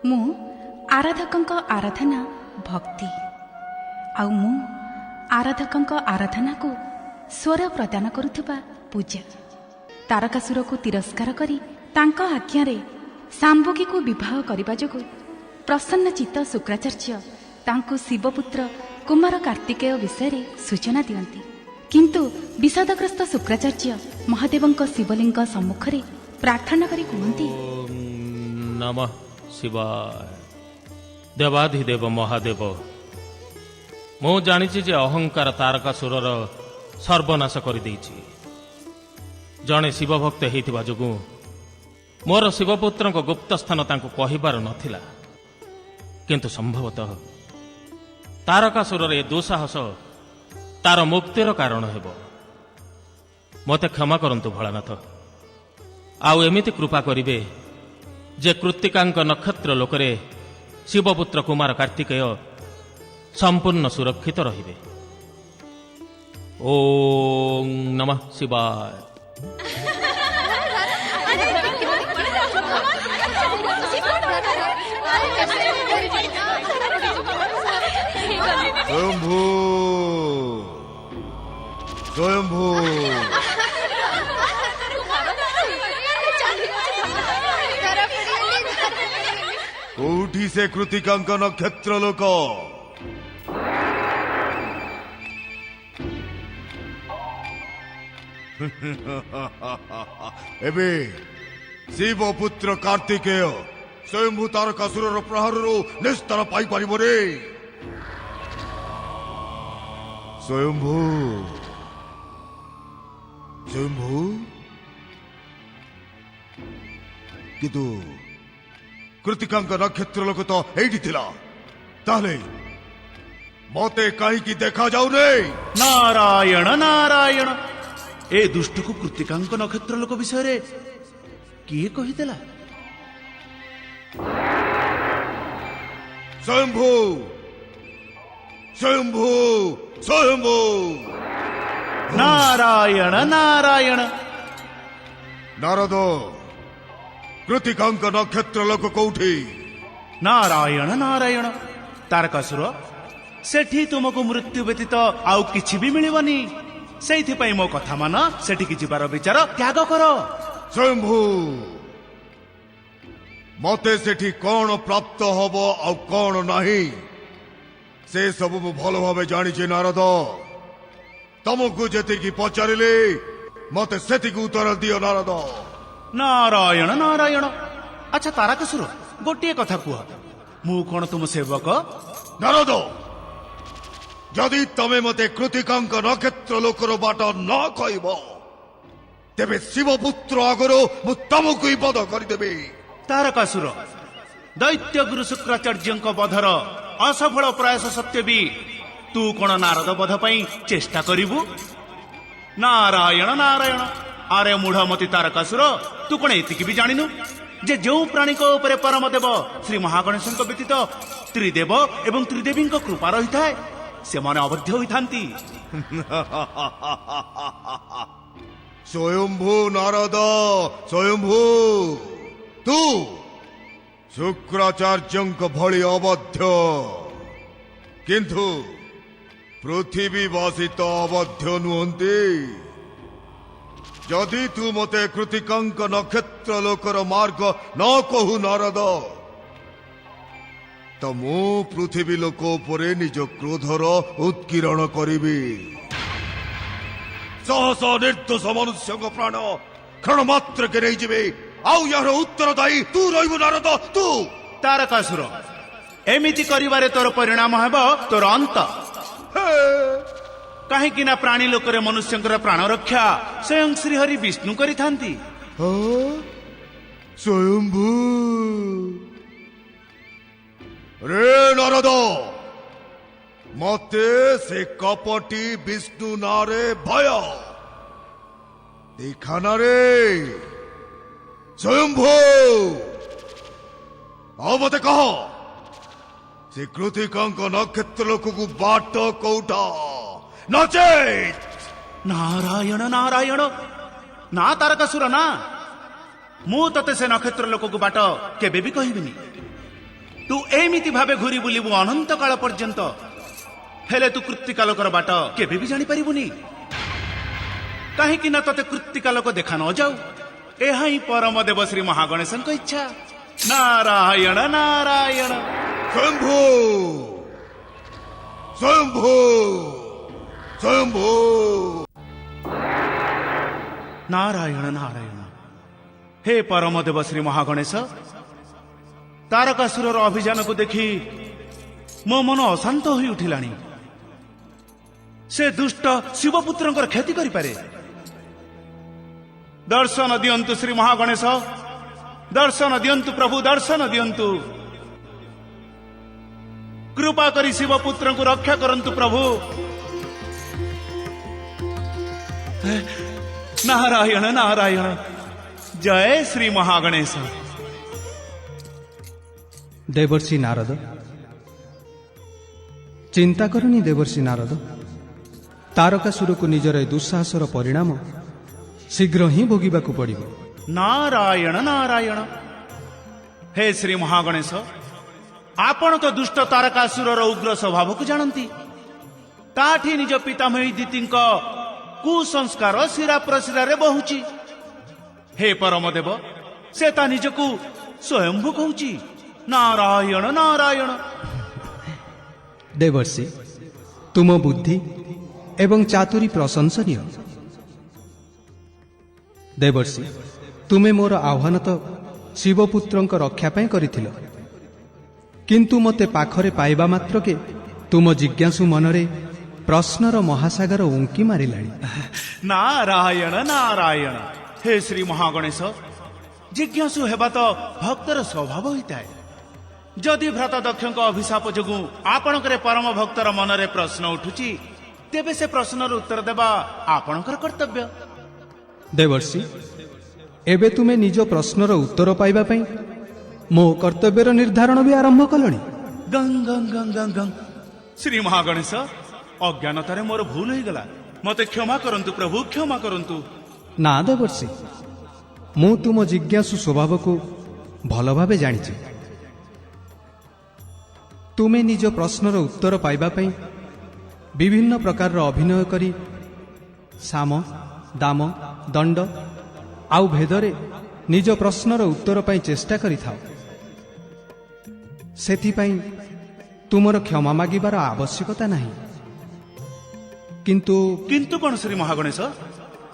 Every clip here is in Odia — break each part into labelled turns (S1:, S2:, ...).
S1: ମୁଁ ଆରାଧକଙ୍କ ଆରାଧନା ଭକ୍ତି, ଆଉ ମୁଁ ଆରାଧକଙ୍କ ଆରାଧନାକୁ ସ୍ୱର ପ୍ରଦାନ କରୁଥିବା ପୂଜା। ତାରକାସୁରକୁ ତିରସ୍କାର କରି ତାଙ୍କ ଆଜ୍ଞାରେ ସାମ୍ବକୀକୁ ବିବାହ କରିବା ଯୋଗୁଁ ପ୍ରସନ୍ନଚିତ୍ତ ଶୁକ୍ରାଚାର୍ଯ୍ୟ ତାଙ୍କୁ ଶିବପୁତ୍ର କୁମାର କାର୍ତ୍ତିକେୟ ବିଷୟରେ ସୂଚନା ଦିଅନ୍ତି। କିନ୍ତୁ ବିଷାଦଗ୍ରସ୍ତ ଶୁକ୍ରାଚାର୍ଯ୍ୟ ମହାଦେବଙ୍କ ଶିବଲିଙ୍ଗ ସମ୍ମୁଖରେ ପ୍ରାର୍ଥନା କରି କୁହନ୍ତି,
S2: ନମଃ ଶିବାୟ। ଦେବାଧିଦେବ ମହାଦେବ, ମୁଁ ଜାଣିଛି ଯେ ଅହଙ୍କାର ତାରକାସୁରର ସର୍ବନାଶ କରିଦେଇଛି। ଜଣେ ଶିବଭକ୍ତ ହେଇଥିବା ଯୋଗୁଁ ମୋର ଶିବପୁତ୍ରଙ୍କ ଗୁପ୍ତ ସ୍ଥାନ ତାଙ୍କୁ କହିବାର ନଥିଲା। କିନ୍ତୁ ସମ୍ଭବତଃ ତାରକାସୁରର ଏ ଦୁଃସାହସ ତାର ମୁକ୍ତିର କାରଣ ହେବ। ମୋତେ କ୍ଷମା କରନ୍ତୁ ଭୋଳାନାଥ, ଆଉ ଏମିତି କୃପା କରିବେ ଯେ କୃତ୍ତିକାଙ୍କ ନକ୍ଷତ୍ର ଲୋକରେ ଶିବପୁତ୍ର କୁମାର କାର୍ତ୍ତିକେୟ ସମ୍ପୂର୍ଣ୍ଣ ସୁରକ୍ଷିତ ରହିବେ। ଓଁ ନମଃ ଶିବାୟ।
S3: ସ୍ୱୟମ୍ଭୁ ସ୍ୱୟମ୍ଭୁ କୋଉଠି ସେ କୃତିକାଙ୍କ ନକ୍ଷତ୍ର ଲୋକ? ଏବେ ଶିବପୁତ୍ର କାର୍ତ୍ତିକେୟ ସ୍ୱୟମ୍ଭୁ ତାରକାସୁରର ପ୍ରହାରରୁ ନିସ୍ତାର ପାଇପାରିବ ରେ। ସ୍ୱୟମ୍ଭୁ ସ୍ୱୟମ୍ଭୁ କିନ୍ତୁ କୃତିକାଙ୍କ ନକ୍ଷତ୍ର ଲୋକ ତ ଏଇଠି ଥିଲା, ତାହେଲେ ମତେ କାହିଁକି ଦେଖାଯାଉନି?
S4: ନାରାୟଣ ନାରାୟଣ, ଏ ଦୁଷ୍ଟକୁ କୃତିକାଙ୍କ ନକ୍ଷତ୍ର ଲୋକ ବିଷୟରେ କିଏ କହିଦେଲା?
S3: ସ୍ୱୟମ୍ଭୁ ସ୍ୱୟମ୍ଭୁ ସ୍ୱୟମ୍ଭୁ
S4: ନାରାୟଣ ନାରାୟଣ।
S3: ନାରଦ, କୃତିକାଙ୍କ ନକ୍ଷତ୍ର ଲୋକ କୋଉଠି?
S4: ନାରାୟଣ ନାରାୟଣ। ତାରକାସୁର, ସେଠି ତୁମକୁ ମୃତ୍ୟୁ ବ୍ୟତୀତ ଆଉ କିଛି ବି ମିଳିବନି। ସେଇଥିପାଇଁ ମୋ କଥା ମାନ, ସେଠିକି ଯିବାର ବିଚାର ତ୍ୟାଗ କର।
S3: ସ୍ୱୟମ୍ଭୁ, ମତେ ସେଠି କଣ ପ୍ରାପ୍ତ ହବ ଆଉ କଣ ନାହିଁ ସେ ସବୁ ମୁଁ ଭଲ ଭାବେ ଜାଣିଛି ନାରଦ। ତମକୁ ଯେତିକି ପଚାରିଲି ମତେ ସେତିକି ଉତ୍ତର ଦିଅ ନାରଦ।
S4: ନାରାୟଣ ନାରାୟଣ। ଆଚ୍ଛା ତାରକାସୁର, ଗୋଟିଏ କଥା କୁହ, ମୁଁ କଣ ତୁମ ସେବକ?
S3: ନାରଦ, ଯଦି ତମେ ମତେ କୃତିକାଙ୍କ ନକ୍ଷତ୍ର ଲୋକର ବାଟ ନ କହିବ, ତେବେ ଶିବପୁତ୍ର ଆଗରୁ ମୁଁ ତମକୁ ହିଁ ବଧ କରିଦେବି।
S4: ତାରକାସୁର, ଦୈତ୍ୟ ଗୁରୁ ଶୁକ୍ରାଚାର୍ଯ୍ୟଙ୍କ ବଧର ଅସଫଳ ପ୍ରୟାସ ସତ୍ତ୍ୱେ ବି ତୁ କଣ ନାରଦ ବଧ ପାଇଁ ଚେଷ୍ଟା କରିବୁ? ନାରାୟଣ ନାରାୟଣ। ଆରେ ମୂଢ଼ମତି ତାରକାସୁର, ତୁ କଣ ଏତିକି ବି ଜାଣିନୁ ଯେ ଯେଉଁ ପ୍ରାଣୀଙ୍କ ଉପରେ ପରମଦେବ ଶ୍ରୀ ମହାଗଣେଶଙ୍କ ବ୍ୟତୀତ ତ୍ରିଦେବ ଏବଂ ତ୍ରିଦେବୀଙ୍କ କୃପା ରହିଥାଏ, ସେମାନେ ଅବଧ୍ୟ ହୋଇଥାନ୍ତି।
S3: ସ୍ୱୟମ୍ଭୁ ନାରଦ, ସ୍ୱୟମ୍ଭୁ, ତୁ ଶୁକ୍ରାଚାର୍ଯ୍ୟଙ୍କ ଭଳି ଅବଧ୍ୟ, କିନ୍ତୁ ପୃଥିବୀବାସୀ ତ ଅବଧ୍ୟ ନୁହନ୍ତି। ଯଦି ତୁ ମତେ କୃତିକାଙ୍କ ନକ୍ଷତ୍ର ଲୋକର ମାର୍ଗ ନ କହୁ ନାରଦ, ତ ମୁଁ ପୃଥିବୀ ଲୋକ ଉପରେ ନିଜ କ୍ରୋଧର ଉତ୍କିରଣ କରିବି। ଶହ ଶହ ନିର୍ଦ୍ଦୋଷ ମନୁଷ୍ୟଙ୍କ ପ୍ରାଣ କ୍ଷଣ ମାତ୍ରକେ ନେଇଯିବେ, ଆଉ ଏହାର ଉତ୍ତରଦାୟୀ ତୁ ରହିବୁ ନାରଦ, ତୁ।
S4: ତାରକାସୁର, ଏମିତି କରିବାରେ ତୋର ପରିଣାମ ହେବ ତୋର ଅନ୍ତ। କାହିଁକି ନା ପ୍ରାଣୀ ଲୋକରେ ମନୁଷ୍ୟଙ୍କର ପ୍ରାଣ ରକ୍ଷା ସ୍ୱୟଂ ଶ୍ରୀହରି ବିଷ୍ଣୁ କରିଥାନ୍ତି।
S3: ସ୍ୱୟମ୍ଭୁ ରେ ନାରଦ, ମତେ ସେ କପଟି ବିଷ୍ଣୁ ନାରେ ଭୟ ଦେଖାନା ରେ। ସ୍ୱୟମ୍ଭୁ, ଆଉ ମତେ କହ, ସେ କୃତିକାଙ୍କ ନକ୍ଷତ୍ର ଲୋକକୁ ବାଟ କୋଉଟା? ନଚେତ୍
S4: ନାରାୟଣ ନାରାୟଣ। ନା ତାରକାସୁର ନା, ମୁଁ ତତେ ସେ ନକ୍ଷତ୍ର ଲୋକକୁ ବାଟ କେବେ ବି କହିବିନି। ତୁ ଏମିତି ଭାବେ ଘୁରି ବୁଲିବୁ ଅନନ୍ତ କାଳ ପର୍ଯ୍ୟନ୍ତ, ହେଲେ ତୁ କୃତ୍ତିକାଲୋକର ବାଟ କେବେ ବି ଜାଣିପାରିବୁନି। କାହିଁକି ନା ତତେ କୃତ୍ତିକାଲୋକ ଦେଖା ନ ଯାଉ। ଏହା ହିଁ ପରମ ଦେବ ଶ୍ରୀ ମହାଗଣେଶଙ୍କ ଇଚ୍ଛା। ନାରାୟଣ ନାରାୟଣ।
S3: ଶମ୍ଭୁ ଶମ୍ଭୁ ଶମ୍ଭୁ।
S4: ନାରାୟଣ ନାରାୟଣ। ହେ ପରମ ଦେବ ଶ୍ରୀ ମହାଗଣେଶ, ତାରକାସୁରର ଅଭିଯାନକୁ ଦେଖି ମୋ ମନ ଅଶାନ୍ତ ହୋଇ ଉଠିଲାଣି। ସେ ଦୁଷ୍ଟ ଶିବପୁତ୍ରଙ୍କର କ୍ଷତି କରିପାରେ। ଦର୍ଶନ ଦିଅନ୍ତୁ ଶ୍ରୀ ମହାଗଣେଶ, ଦର୍ଶନ ଦିଅନ୍ତୁ ପ୍ରଭୁ, ଦର୍ଶନ ଦିଅନ୍ତୁ। କୃପା କରି ଶିବପୁତ୍ରଙ୍କୁ ରକ୍ଷା କରନ୍ତୁ ପ୍ରଭୁ। ନାରାୟଣ ନାରାୟଣ। ଜୟ ଶ୍ରୀ ମହାଗଣେଶ।
S5: ଦେବର୍ଷି ନାରଦ, ଚିନ୍ତା କରନି ଦେବର୍ଷି ନାରଦ। ତାରକାସୁରକୁ ନିଜର ଏ ଦୁଃସାହସର ପରିଣାମ ଶୀଘ୍ର ହିଁ ଭୋଗିବାକୁ ପଡ଼ିବ।
S4: ନାରାୟଣ ନାରାୟଣ। ହେ ଶ୍ରୀ ମହାଗଣେଶ, ଆପଣ ତ ଦୁଷ୍ଟ ତାରକାସୁରର ଉଗ୍ର ସ୍ୱଭାବକୁ ଜାଣନ୍ତି। ତାଠି ନିଜ ପିତାମହୀ ଦିତିଙ୍କ କୁସଂସ୍କାର ଶିରା ପ୍ରଶିରାରେ ବହୁଛି। ହେ ପରମଦେବ, ସେ ତା ନିଜକୁ ସ୍ୱୟମ୍ଭୁ କହୁଛି। ନାରାୟଣ ନାରାୟଣ।
S5: ଦେବର୍ଷି, ତୁମ ବୁଦ୍ଧି ଏବଂ ଚାତୁରୀ ପ୍ରଶଂସନୀୟ। ଦେବର୍ଷି, ତୁମେ ମୋର ଆହ୍ୱାନ ତ ଶିବପୁତ୍ରଙ୍କ ରକ୍ଷା ପାଇଁ କରିଥିଲ, କିନ୍ତୁ ମୋତେ ପାଖରେ ପାଇବା ମାତ୍ରକେ ତୁମ ଜିଜ୍ଞାସୁ ମନରେ ପ୍ରଶ୍ନର ମହାସାଗର ଉଙ୍କି ମାରିଲାଣି।
S4: ନାରାୟଣ ନାରାୟଣ। ହେ ଶ୍ରୀ ମହାଗଣେଶ, ଜିଜ୍ଞାସୁ ହେବା ତ ଭକ୍ତର ସ୍ୱଭାବ ହୋଇଥାଏ। ଯଦି ଭ୍ରାତା ଦକ୍ଷଙ୍କ ଅଭିଶାପ ଯୋଗୁଁ ଆପଣଙ୍କର ପରମ ଭକ୍ତର ମନରେ ପ୍ରଶ୍ନ ଉଠୁଛି, ତେବେ ସେ ପ୍ରଶ୍ନର ଉତ୍ତର ଦେବା ଆପଣଙ୍କର କର୍ତ୍ତବ୍ୟ।
S5: ଦେବର୍ଷି, ଏବେ ତୁମେ ନିଜ ପ୍ରଶ୍ନର ଉତ୍ତର ପାଇବା ପାଇଁ ମୋ କର୍ତ୍ତବ୍ୟର ନିର୍ଦ୍ଧାରଣ ବି ଆରମ୍ଭ କଲଣି।
S4: ଗଂ ଗଂ ଗଂ ଗଂ ଗଂ। ଶ୍ରୀ ମହାଗଣେଶ, ଅଜ୍ଞାନତାରେ ମୋର ଭୁଲ ହୋଇଗଲା। ମୋତେ କ୍ଷମା କରନ୍ତୁ ପ୍ରଭୁ, କ୍ଷମା କରନ୍ତୁ।
S5: ନା ଦେବର୍ଷି, ମୁଁ ତୁମ ଜିଜ୍ଞାସୁ ସ୍ୱଭାବକୁ ଭଲ ଭାବେ ଜାଣିଛି। ତୁମେ ନିଜ ପ୍ରଶ୍ନର ଉତ୍ତର ପାଇବା ପାଇଁ ବିଭିନ୍ନ ପ୍ରକାରର ଅଭିନୟ କରି ସାମ, ଦାମ, ଦଣ୍ଡ ଆଉ ଭେଦରେ ନିଜ ପ୍ରଶ୍ନର ଉତ୍ତର ପାଇଁ ଚେଷ୍ଟା କରିଥାଅ। ସେଥିପାଇଁ ତୁମର କ୍ଷମା ମାଗିବାର ଆବଶ୍ୟକତା ନାହିଁ। କିନ୍ତୁ
S4: କିନ୍ତୁ କଣ ଶ୍ରୀ ମହାଗଣେଶ?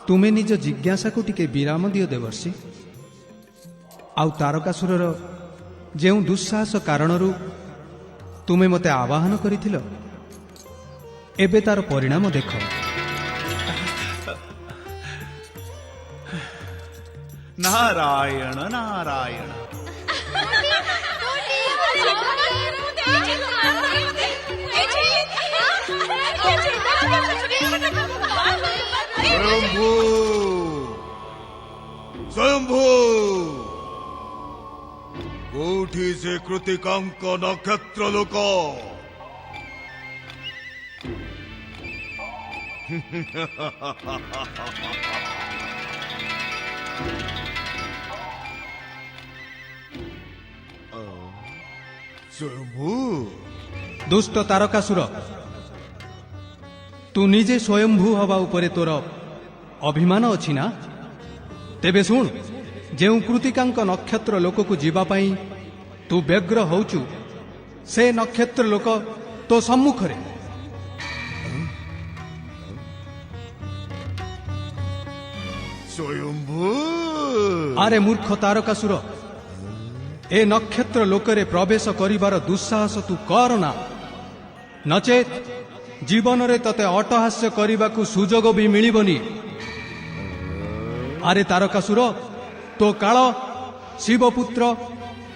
S5: ତୁମେ ନିଜ ଜିଜ୍ଞାସାକୁ ଟିକେ ବିରାମ ଦିଅ ଦେବର୍ଷି। ଆଉ ତାରକାସୁରର ଯେଉଁ ଦୁଃସାହସ କାରଣରୁ ତୁମେ ମୋତେ ଆବାହନ କରିଥିଲ, ଏବେ ତାର ପରିଣାମ ଦେଖ।
S4: ନାରାୟଣ ନାରାୟଣ।
S3: ଶମ୍ଭୁ ଶମ୍ଭୁ। କୋଉଠି ସେ କୃତିକାଙ୍କ ନକ୍ଷତ୍ର ଲୋକ? ଶମ୍ଭୁ।
S5: ଦୁଷ୍ଟ ତାରକାସୁର, ତୁ ନିଜେ ସ୍ୱୟମ୍ଭୁ ହେବା ଉପରେ ତୋର ଅଭିମାନ ଅଛି ନା? ତେବେ ଶୁଣ, ଯେଉଁ କୃତିକାଙ୍କ ନକ୍ଷତ୍ର ଲୋକକୁ ଯିବା ପାଇଁ ତୁ ବ୍ୟଗ୍ର ହଉଛୁ, ସେ ନକ୍ଷତ୍ର ଲୋକ ତୋ ସମ୍ମୁଖରେ।
S3: ସ୍ୱୟମ୍ଭୁ।
S5: ଆରେ ମୂର୍ଖ ତାରକାସୁର, ଏ ନକ୍ଷତ୍ର ଲୋକରେ ପ୍ରବେଶ କରିବାର ଦୁଃସାହସ ତୁ କର ନା, ନଚେତ୍ ଜୀବନରେ ତତେ ଅଟହାସ୍ୟ କରିବାକୁ ସୁଯୋଗ ବି ମିଳିବନି। ଆରେ ତାରକାସୁର, ତୋ କାଳ ଶିବପୁତ୍ର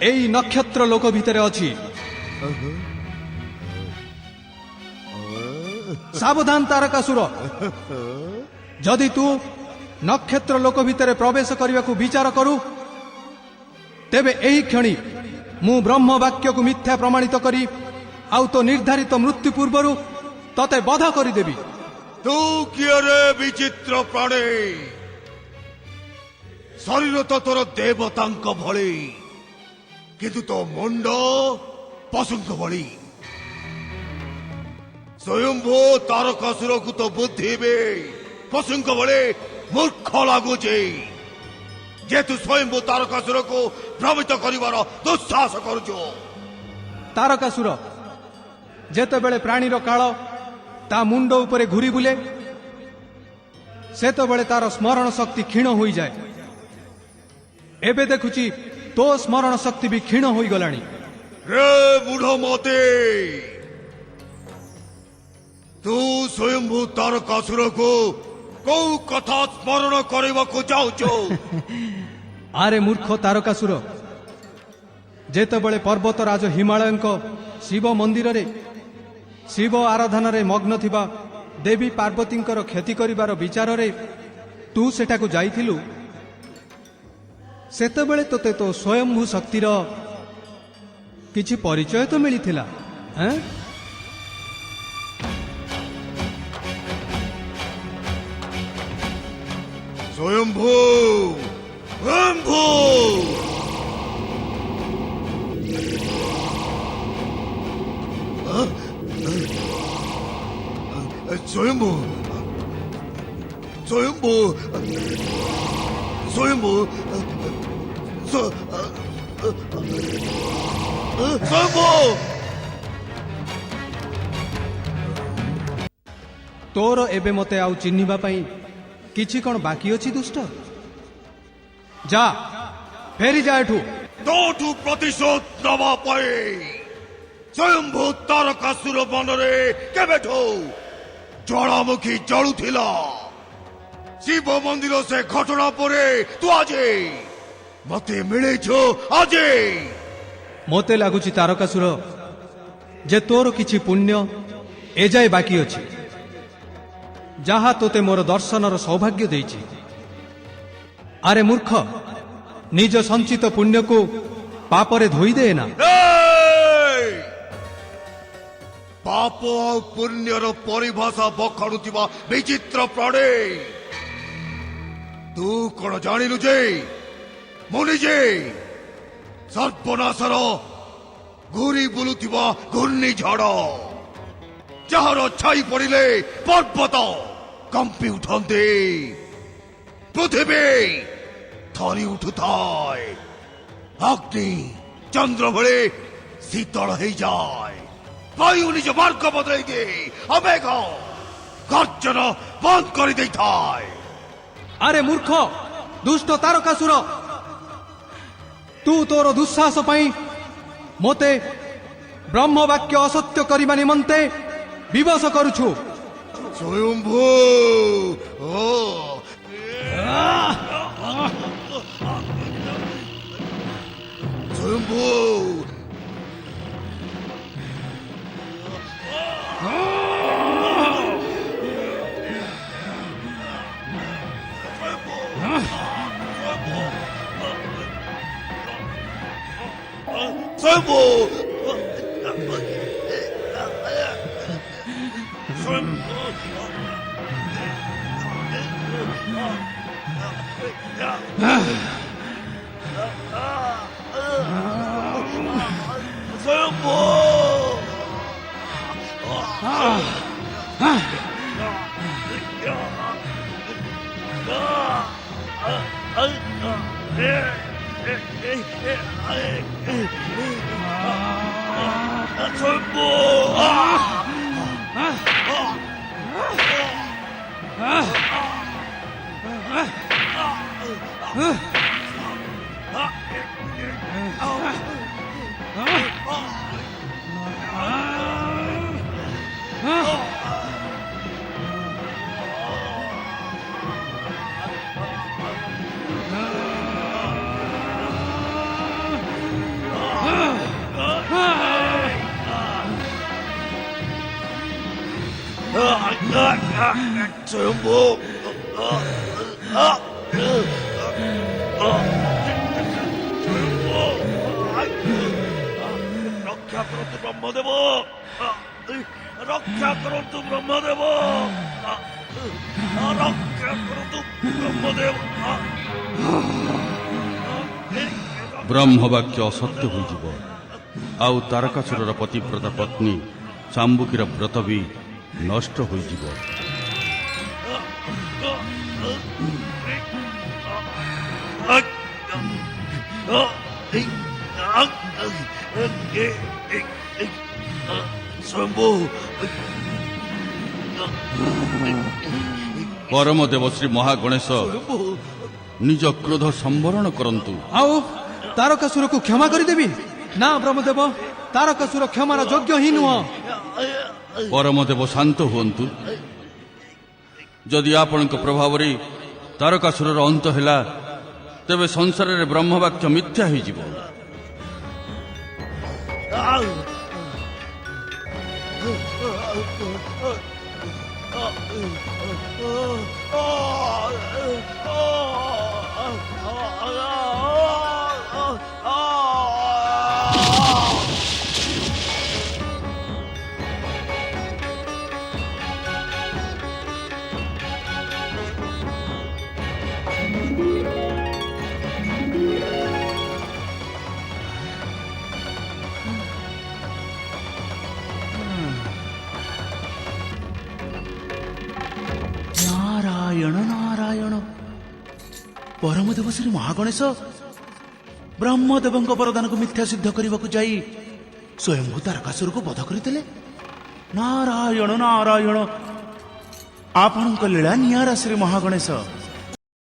S5: ଏଇ ନକ୍ଷତ୍ର ଲୋକ ଭିତରେ ଅଛି। ସାବଧାନ ତାରକାସୁର, ଯଦି ତୁ ନକ୍ଷତ୍ର ଲୋକ ଭିତରେ ପ୍ରବେଶ କରିବାକୁ ବିଚାର କରୁ, ତେବେ ଏହି କ୍ଷଣି ମୁଁ ବ୍ରହ୍ମ ବାକ୍ୟକୁ ମିଥ୍ୟା ପ୍ରମାଣିତ କରି ଆଉ ତୋ ନିର୍ଦ୍ଧାରିତ ମୃତ୍ୟୁ ପୂର୍ବରୁ ତତେ ବଧ କରିଦେବି।
S3: ତୁ କିଏ ରେ ବିଚିତ୍ର ପ୍ରାଣୀ? ଶରୀର ତ ତୋର ଦେବତାଙ୍କ ଭଳି, କିନ୍ତୁ ତୋ ମୁଣ୍ଡ ପଶୁଙ୍କ ଭଳି ସ୍ୱୟମ୍ଭୁ ତାରକାସୁରକୁ ତ ବୁଦ୍ଧି ଏବେ ପଶୁଙ୍କ ଭଳି ମୂର୍ଖ ଲାଗୁଛି। ଯେହେତୁ ସ୍ୱୟମ୍ଭୁ ତାରକାସୁରକୁ ଭ୍ରମିତ କରିବାର ଦୁଃସାହସ କରୁଛୁ।
S5: ତାରକାସୁର ଯେତେବେଳେ ପ୍ରାଣୀର କାଳ ତା ମୁଣ୍ଡ ଉପରେ ଘୁରି ବୁଲେ ସେତେବେଳେ ତାର ସ୍ମରଣ ଶକ୍ତି କ୍ଷୀଣ ହୋଇଯାଏ। ଏବେ ଦେଖୁଛି ତୋ ସ୍ମରଣ ଶକ୍ତି ବି କ୍ଷୀଣ ହୋଇଗଲାଣି।
S3: ରେ ବୁଢ ମତେ, ତୁ ସ୍ୱୟମ୍ଭୁ ତାରକାସୁରକୁ କୋଉ କଥା ସ୍ମରଣ କରିବାକୁ ଯାଉଛୁ?
S5: ଆରେ ମୂର୍ଖ ତାରକାସୁର, ଯେତେବେଳେ ପର୍ବତରାଜ ହିମାଳୟଙ୍କ ଶିବ ମନ୍ଦିରରେ ଶିବ ଆରାଧନାରେ ମଗ୍ନ ଥିବା ଦେବୀ ପାର୍ବତୀଙ୍କର କ୍ଷତି କରିବାର ବିଚାରରେ ତୁ ସେଠାକୁ ଯାଇଥିଲୁ, ସେତେବେଳେ ତୋତେ ତୋ ସ୍ୱୟମ୍ଭୁ ଶକ୍ତିର କିଛି ପରିଚୟ ତ ମିଳିଥିଲା।
S3: ସ୍ୱୟମ୍ଭୁ ସ୍ୱୟମ୍ଭୁ ସ୍ୱୟମ୍ଭୁ ସ୍ୱୟମ୍ଭୁ ସ୍ୱୟମ୍ଭୁ ସ୍ୱୟମ୍ଭୁ
S5: ତୋର ଏବେ ମତେ ଆଉ ଚିହ୍ନିବା ପାଇଁ କିଛି କଣ ବାକି ଅଛି ଦୁଷ୍ଟ? ଯା, ଫେରିଯା ଏଠୁ।
S3: ତୋଠୁ ପ୍ରତିଶୋଧ ନେବା ପାଇଁ ସ୍ୱୟମ୍ଭୁ ତାରକାସୁର ମନରେ କେବେଠୁ ଜ୍ୱାଳାମୁଖୀ ଜଳୁଥିଲା। ଶିବ ମନ୍ଦିର ସେ ଘଟଣା ପରେ ତୁ ଆଜି ମତେ ମିଳିଛୁ। ଆଜି
S5: ମୋତେ ଲାଗୁଛି ତାରକାସୁର ଯେ ତୋର କିଛି ପୁଣ୍ୟ ଏଯାଏ ବାକି ଅଛି, ଯାହା ତୋତେ ମୋର ଦର୍ଶନର ସୌଭାଗ୍ୟ ଦେଇଛି। ଆରେ ମୂର୍ଖ, ନିଜ ସଞ୍ଚିତ ପୁଣ୍ୟକୁ ପାପରେ ଧୋଇଦେ ନା।
S3: ଏଇ! ପାପ ଆଉ ପୁଣ୍ୟର ପରିଭାଷା ବଖାଣୁଥିବା ବିଚିତ୍ର ପ୍ରାଣୀ, ତୁ କଣ ଜାଣିଲୁ ଯେ ମୁଁ ନିଜେ ସର୍ବନାଶର ଘୁରି ବୁଲୁଥିବା ଘୂର୍ଣ୍ଣିଝଡ଼, ଯାହାର ଛାଇ ପଡ଼ିଲେ ପର୍ବତ କମ୍ପି ଉଠନ୍ତି, ପୃଥିବୀ ଥରି ଉଠୁଥାଏ, ଅଗ୍ନି ଚନ୍ଦ୍ର ଭଳି ଶୀତଳ ହେଇଯାଏ, ବାୟୁ ନିଜ ମାର୍ଗ ବଦଳାଇ ଦିଏ, ଅମେଘ ଗର୍ଜନ ବନ୍ଦ କରିଦେଇଥାଏ।
S5: ଆରେ ମୂର୍ଖ, ଦୁଷ୍ଟ ତାରକାସୁର, ତୁ ତୋର ଦୁଃସାହସ ପାଇଁ ମୋତେ ବ୍ରହ୍ମବାକ୍ୟ ଅସତ୍ୟ କରିବା ନିମନ୍ତେ ବିବଶ କରୁଛୁ।
S3: ସ୍ୱୟମ୍ଭୁ ସ୍ୱୟମ୍ଭୁ ରକ୍ଷା କରନ୍ତୁ ବ୍ରହ୍ମଦେବ, ରକ୍ଷା କରନ୍ତୁ ବ୍ରହ୍ମଦେବ, ରକ୍ଷା କରନ୍ତୁ ବ୍ରହ୍ମଦେବ।
S6: ବ୍ରହ୍ମବାକ୍ୟ ଅସତ୍ୟ ହୋଇଯିବ, ଆଉ ତାରକାସୁରର ପତିବ୍ରତା ପତ୍ନୀ ଚାମ୍ବୁକିର ବ୍ରତ ବି ନଷ୍ଟ ହୋଇଯିବ। ପରମ ଦେବ ଶ୍ରୀ ମହାଗଣେଶ ନିଜ କ୍ରୋଧ ସମ୍ବରଣ କରନ୍ତୁ।
S5: ଆଉ ତାରକାସୁରକୁ କ୍ଷମା କରିଦେବି? ନା ବ୍ରହ୍ମଦେବ, ତାରକାସୁର କ୍ଷମାର ଯୋଗ୍ୟ ହିଁ ନୁହଁ।
S6: ପରମ ଦେବ ଶାନ୍ତ ହୁଅନ୍ତୁ। ଯଦି ଆପଣଙ୍କ ପ୍ରଭାବରେ ତାରକାସୁରର ଅନ୍ତ ହେଲା, ତେବେ ସଂସାରରେ ବ୍ରହ୍ମବାକ୍ୟ ମିଥ୍ୟା ହୋଇଯିବ।
S4: ନାରାୟଣ ନାରାୟଣ। ପରମଦେବ ଶ୍ରୀ ମହାଗଣେଶ ବ୍ରହ୍ମଦେବଙ୍କ ବରଦାନକୁ ମିଥ୍ୟା ସିଦ୍ଧ କରିବାକୁ ଯାଇ ସ୍ୱୟଂଭୂ ତାରକାସୁରକୁ ବଧ କରିଥିଲେ। ନାରାୟଣ ନାରାୟଣ, ଆପଣଙ୍କ ଲୀଳା ନିଆରା ଶ୍ରୀ ମହାଗଣେଶ।